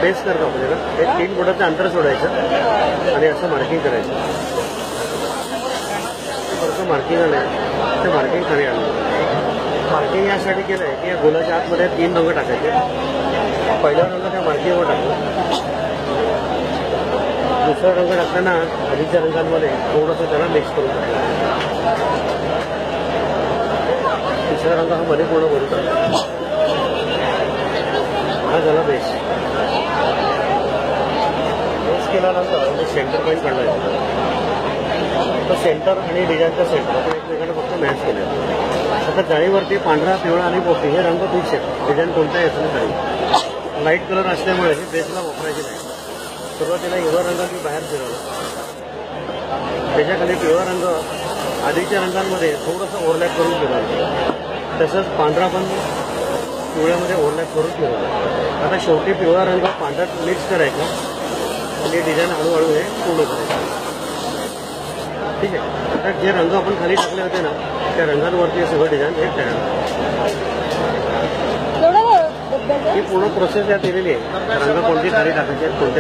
Paste करतो आपल्याला हे 3 बोटाचं अंतर सोडायचं आणि असं मार्किंग करायचं. थोडंसं मार्किंग आलं ते मार्किंग खाली आलं. मार्किंग यासाठी केलं आहे की या गोलाच्या आतमध्ये 3 रंग टाकायचे. पहिला रंग त्या मार्किंगवर टाकतो. दुसरा रंग टाकताना आधीच्या रंगांमध्ये थोडंसं त्याला मिक्स करून टाकतो. तिसरा रंग हा मध्ये पूर्ण भरून टाकतो. हा झाला बेस. बेस केल्यानंतर सेंटर पॉईंट काढायचं. तर सेंटर आणि डिझाईनचा सेंटर आपण एकमेकांना फक्त मॅच केलं. आता जाळीवरती पांढरा, पिवळा आणि पोपटी हे रंग फिक्स आहेत. डिझाईन कोणताही असलं तरी लाईट कलर असल्यामुळे हे बेसला वापरायचे नाही. सुरुवातीला हिरवा रंग मी बाहेर फिरवला. त्याच्याखाली पिवळा रंग आधीच्या रंगांमध्ये थोडंसं ओव्हरलॅप करून फिरवलं. तसंच पांढरा पण पिवळ्यामध्ये ओव्हरलॅप करून फिरवलं. आता शेवटी पिवळा रंग पांढऱ्यात मिक्स करायचा आणि डिझाईन हळूहळू हे पूर्ण करायचं. ठीक आहे. आता जे रंग आपण खाली टाकले होते ना त्या रंगांवरती सगळं डिझाईन हे तयार. ही पूर्ण प्रोसेस यात दिलेली आहे. रंग कोणती खाली टाकायचे कोणते